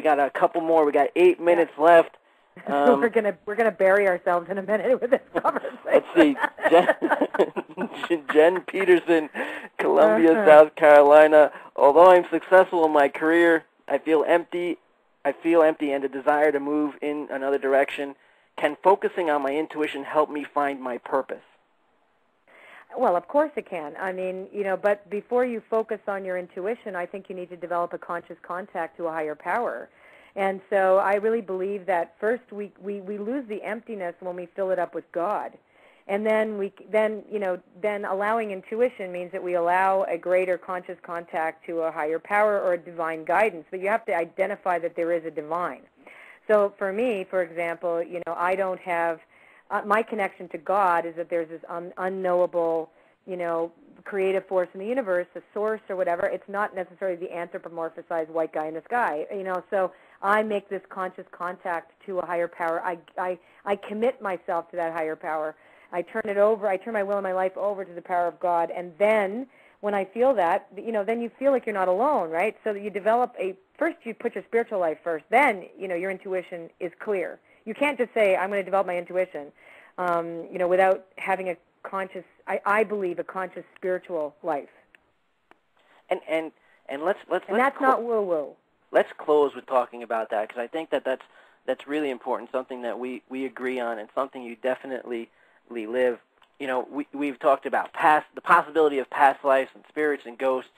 We got a couple more. We got 8 minutes left. We're gonna bury ourselves in a minute with this conversation. Let's see, Jen Peterson, Columbia, South Carolina. Although I'm successful in my career, I feel empty. And a desire to move in another direction. Can focusing on my intuition help me find my purpose? Well, of course it can. I mean, but before you focus on your intuition, I think you need to develop a conscious contact to a higher power. And so I really believe that first we lose the emptiness when we fill it up with God. And then allowing intuition means that we allow a greater conscious contact to a higher power or a divine guidance. But you have to identify that there is a divine. So for me, for example, I don't have my connection to God is that there's this unknowable, creative force in the universe, a source or whatever. It's not necessarily the anthropomorphized white guy in the sky, So I make this conscious contact to a higher power. I commit myself to that higher power. I turn my will and my life over to the power of God, and then when I feel that, then you feel like you're not alone, right? So that you develop first you put your spiritual life first, then, your intuition is clear. You can't just say, I'm going to develop my intuition, without having a conscious, I believe, a conscious spiritual life. And let's that's not woo-woo. Let's close with talking about that, because I think that's really important, something that we agree on, and something you definitely live. We've talked about the possibility of past lives and spirits and ghosts,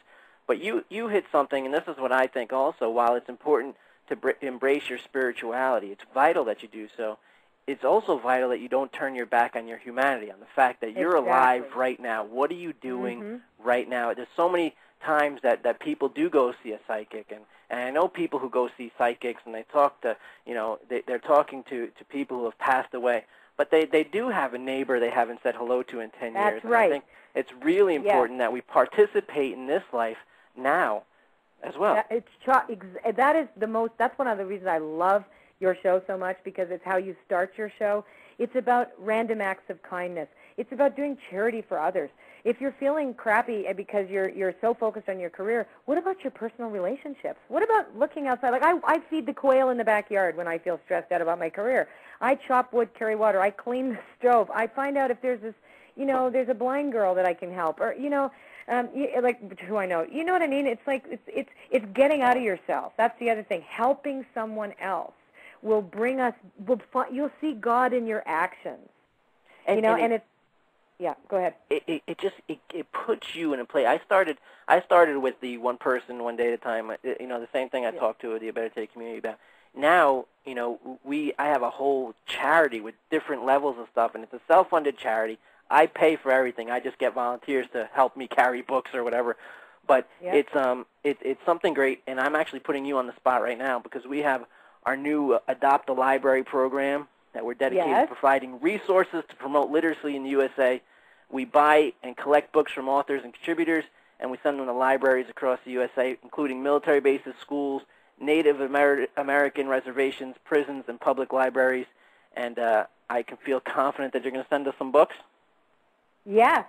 but you hit something, and this is what I think also. While it's important to embrace your spirituality, it's vital that you do so. It's also vital that you don't turn your back on your humanity, on the fact that you're alive right now. What are you doing right now? There's so many times that people do go see a psychic, and I know people who go see psychics, and they talk to, they're talking to people who have passed away, but they do have a neighbor they haven't said hello to in 10 years. That's right. I think it's really important that we participate in this life now as well. That's one of the reasons I love your show so much, because it's how you start your show. It's about random acts of kindness. It's about doing charity for others. If you're feeling crappy because you're so focused on your career, what about your personal relationships? What about looking outside? Like I feed the quail in the backyard when I feel stressed out about my career. I chop wood, carry water. I clean the stove. I find out if there's this, there's a blind girl that I can help, or like who I know. You know what I mean? It's like it's getting out of yourself. That's the other thing. Helping someone else will bring us. You'll see God in your actions. And it's. Yeah, go ahead. It puts you in a place. I started with the one person, one day at a time. The same thing I talked to the Aberdeen community about. Now, I have a whole charity with different levels of stuff, and it's a self-funded charity. I pay for everything. I just get volunteers to help me carry books or whatever. But it's something great, and I'm actually putting you on the spot right now, because we have our new Adopt a Library program that we're dedicated to providing resources to promote literacy in the USA. We buy and collect books from authors and contributors, and we send them to libraries across the USA, including military bases, schools, Native American reservations, prisons, and public libraries. And I can feel confident that you're going to send us some books. Yes.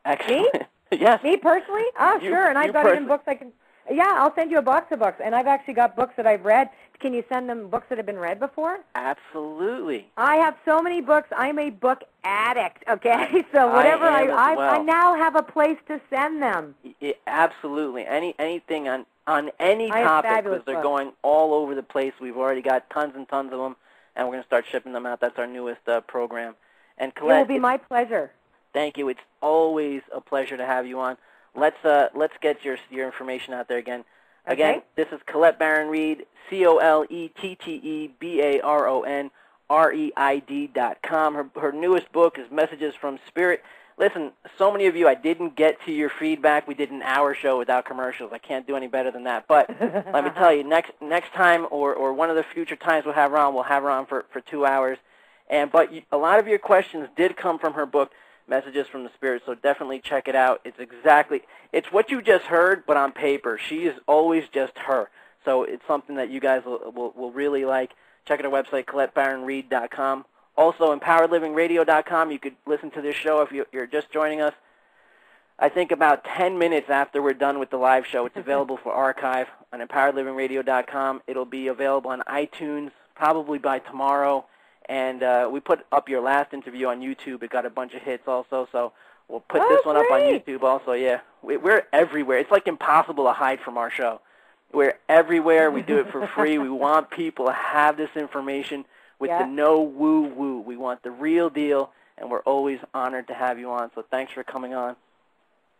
Excellent. Me? Yes. Me personally? Oh, sure. And I've got even books I can... Yeah, I'll send you a box of books. And I've actually got books that I've read. Can you send them books that have been read before? Absolutely. I have so many books. I'm a book addict, okay? So whatever I now have a place to send them. Absolutely. Anything on any topic, because they're going all over the place. We've already got tons and tons of them, and we're going to start shipping them out. That's our newest program. And Colette, it will be my pleasure. Thank you. It's always a pleasure to have you on. Let's get your information out there again. Again, this is Colette Baron Reid, ColetteBaronReid.com. Her newest book is Messages from Spirit. Listen, so many of you, I didn't get to your feedback. We did an hour show without commercials. I can't do any better than that. But let me tell you, next time or one of the future times we'll have her on for 2 hours. But a lot of your questions did come from her book, Messages from the Spirit, so definitely check it out. It's what you just heard, but on paper. She is always just her. So it's something that you guys will really like. Check out our website, ColetteBaronReid.com. Also, EmpoweredLivingRadio.com. You could listen to this show if you're just joining us. I think about 10 minutes after we're done with the live show. It's available for archive on empoweredlivingradio.com. It'll be available on iTunes probably by tomorrow. And we put up your last interview on YouTube. It got a bunch of hits also, so we'll put this one up on YouTube also, yeah. We're everywhere. It's like impossible to hide from our show. We're everywhere. We do it for free. We want people to have this information with the no woo-woo. We want the real deal, and we're always honored to have you on. So thanks for coming on.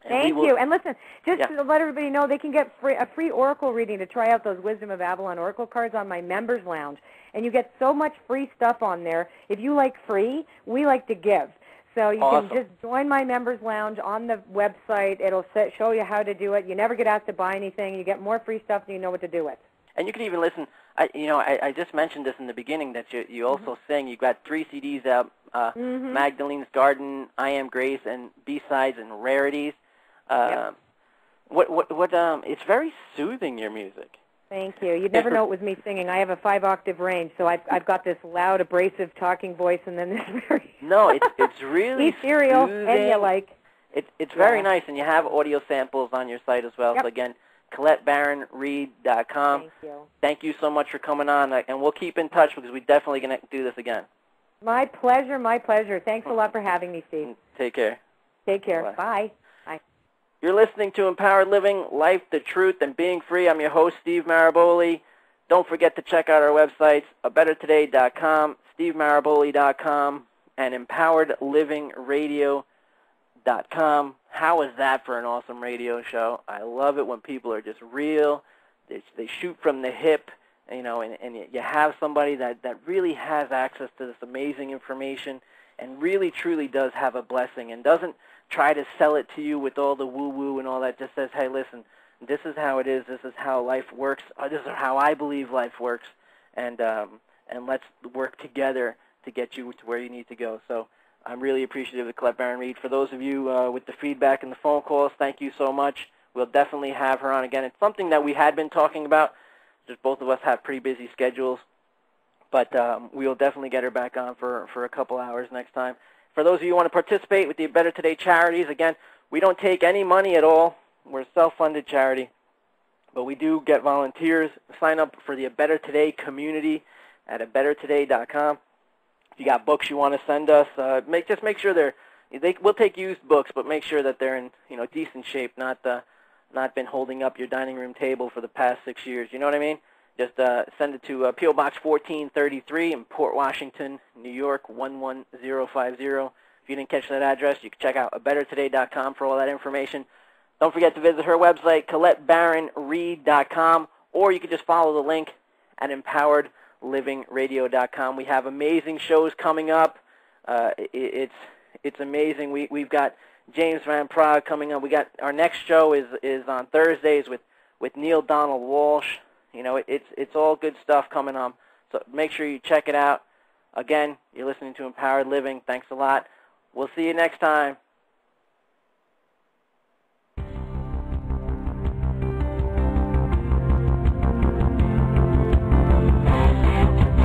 Thank you. And listen, just to let everybody know, they can get a free Oracle reading to try out those Wisdom of Avalon Oracle cards on my members lounge. And you get so much free stuff on there. If you like free, we like to give. So you can just join my members lounge on the website. It'll show you how to do it. You never get asked to buy anything. You get more free stuff than you know what to do with. And you can even listen. I just mentioned this in the beginning that you also sing. You've got 3 CDs out, Magdalene's Garden, I Am Grace, and B-Sides and Rarities. It's very soothing, your music. Thank you. You'd never know it was me singing. I have a 5-octave range, so I've got this loud, abrasive talking voice, and then this very it's really ethereal, soothing. and you like. It's very nice, and you have audio samples on your site as well. So again, ColetteBaronReid.com. Thank you. Thank you so much for coming on, and we'll keep in touch because we're definitely going to do this again. My pleasure, my pleasure. Thanks a lot for having me, Steve. Take care. Take care. Bye. You're listening to Empowered Living, Life, the Truth, and Being Free. I'm your host, Steve Maraboli. Don't forget to check out our websites, abettertoday.com, stevemaraboli.com, and empoweredlivingradio.com. How is that for an awesome radio show? I love it when people are just real. They shoot from the hip, and you have somebody that really has access to this amazing information and really, truly does have a blessing and doesn't try to sell it to you with all the woo-woo and all that. Just says, hey, listen, this is how it is. This is how life works. This is how I believe life works. And let's work together to get you to where you need to go. So I'm really appreciative of Colette Baron Reid. For those of you with the feedback and the phone calls, thank you so much. We'll definitely have her on again. It's something that we had been talking about. Just both of us have pretty busy schedules. But we'll definitely get her back on for a couple hours next time. For those of you who want to participate with the Better Today charities, again, we don't take any money at all. We're a self-funded charity. But we do get volunteers. Sign up for the Better Today community at abettertoday.com. If you got books you want to send us, just make sure we'll take used books, but make sure that they're in decent shape, not been holding up your dining room table for the past 6 years. You know what I mean? Just send it to P.O. Box 1433 in Port Washington, New York, 11050. If you didn't catch that address, you can check out abettertoday.com for all that information. Don't forget to visit her website, ColetteBaronReid.com, or you can just follow the link at empoweredlivingradio.com. We have amazing shows coming up. It's amazing. We've got James Van Praagh coming up. We got our next show is on Thursdays with Neil Donald Walsh. It's all good stuff coming on. So make sure you check it out. Again, you're listening to Empowered Living. Thanks a lot. We'll see you next time.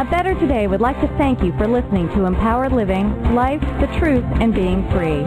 A Better Today would like to thank you for listening to Empowered Living, Life, the Truth, and Being Free.